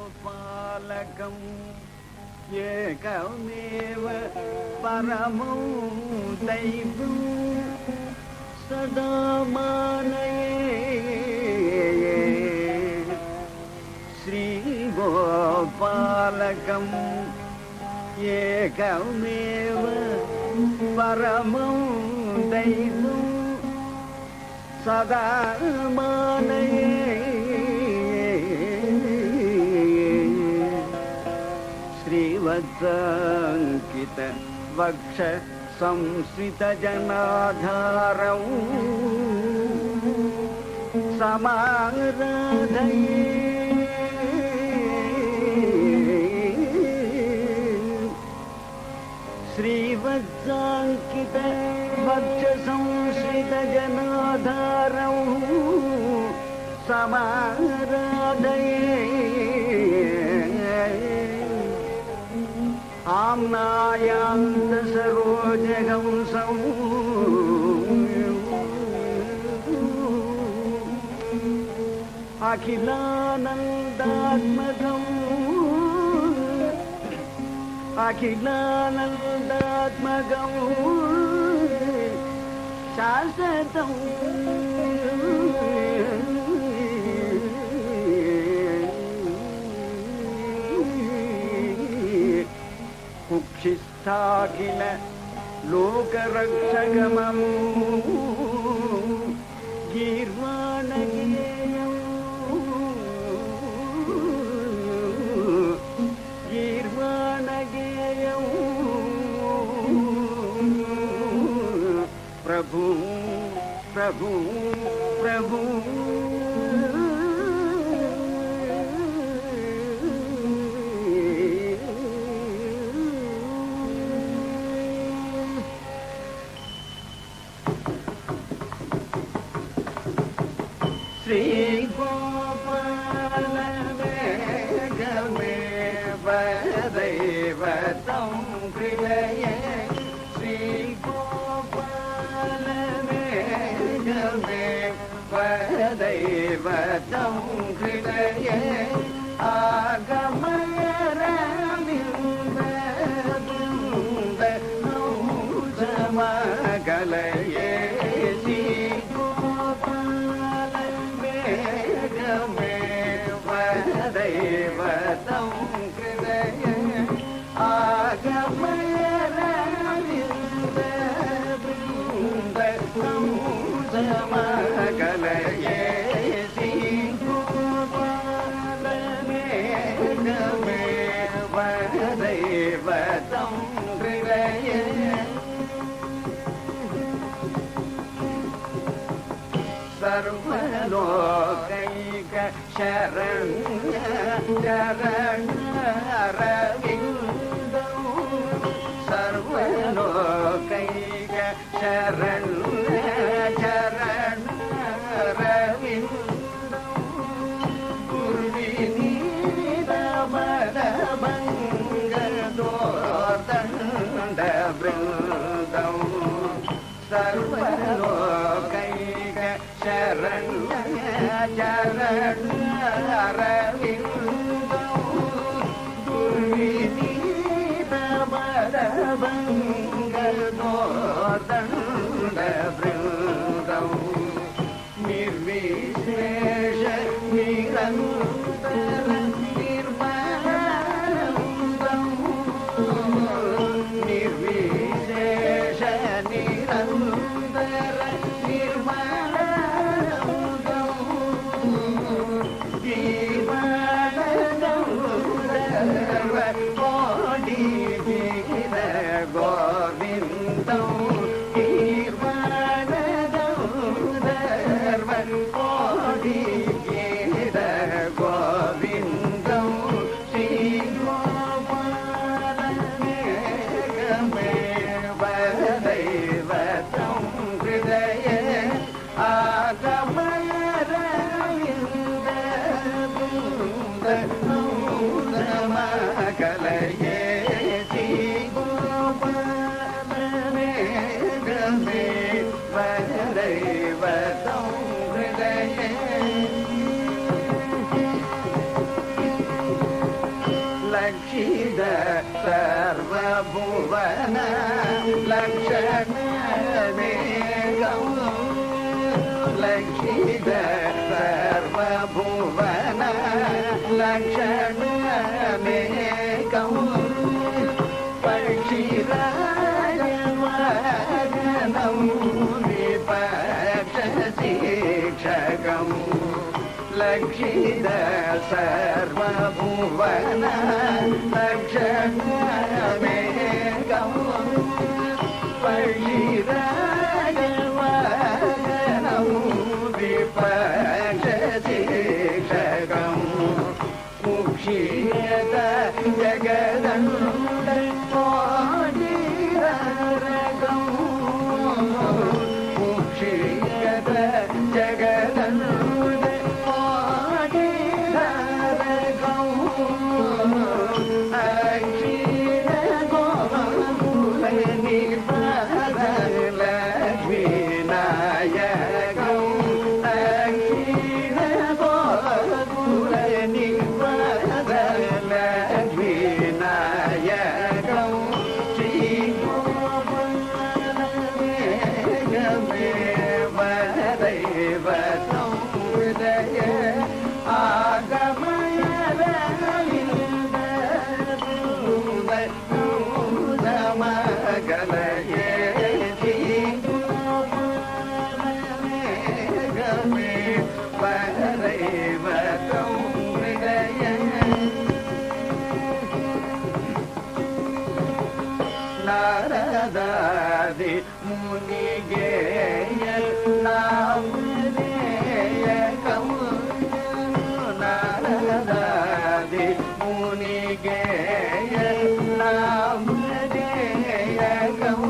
श्रीगोपालकम् एकमेव परमो दैवं सदा मानये श्रीगोपालकम् एकमेव परमो दैवं सदा मानये श्रीवत्साङ्कित वक्ष संस्कृतजनाधारौ समाराधये श्रीवत्साङ्कित वक्ष संस्कृतजनाधारौ समाराधये आम्नायान्त सरोजहंसौ अखिलानन्दात्मकम् अखिलानन्दात्मकम् शाश्वतम् कुक्षिस्थाखिल लोकरक्षकमम् गीर्वाणगेयम् गीर्वाणगेयम् प्रभु प्रभु प्रभु श्रीगोपालमेघमेव दैवतं हृदये श्रीगोपालमेघमेव दैवतं हृदये आगमय रविन्दमगलये दैवतं हृदये आगमय रविन्दमगलये श्रीगोपालमेघमेव दैवतं हृदये सर्वलोकैक शरण्य शरणरविन्दौ सर्वलोकैक शरण्य शरणरविन्दौ गुरुविनीतमदभङ्गदोर्दण्डवृन्दौ सर्वलोकैक शरण्य शरणरविन्दौ दुर्विनीतमदभङ्गदोर्दण्डवृन्दौ निर्विशेष निरन्तर निर्मलन्दौ निर्विशेष निरन्तर निर्मलन्दौ जीवन லக்ஷித சர்வபுவன லக்ஷணமேகம் லக்ஷித சர்வபுவன லக்ஷணமேகம் பக்ஷிராஜவாகனம் விபக்ஷசீக்ஷகம் லக்ஷித சர்வபுவன லக்ஷணமேகம் பக்ஷிராஜவாகனம் விபக்ஷசீக்ஷகம் முக்ஷியத ஜகதண்ட கோடிரகம் முக்ஷியத ஜகதண்ட கோடிரகம் அக்ஷிர கோகுல நிபத லக்ஷ்மி நாயகம் அக்ஷிர கோகுல நிபத லக்ஷ்மி நாயகம் ஸ்ரீ கோபமே வதைவதம் உதய ஆகமயமகலயே ஸ்ரீ கோபமே வதைவதம் உதய நாரதாதி முனிகேயல் நாமதேயகம் நாரதாதி முனிகேயல் நாமதேயகம்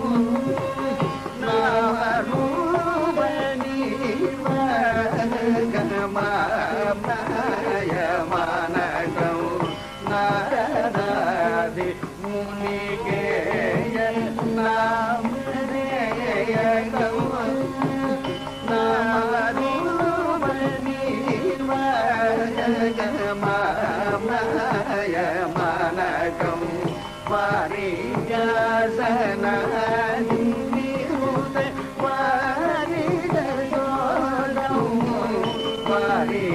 நாமரூபனிவகமானயம் நாரதாதி முனிகேய நாமதேயகம் நாமரூபனிவகமானயம் வாரியாசனாதிருத வாரிதயோதம் வாரியாசனாதி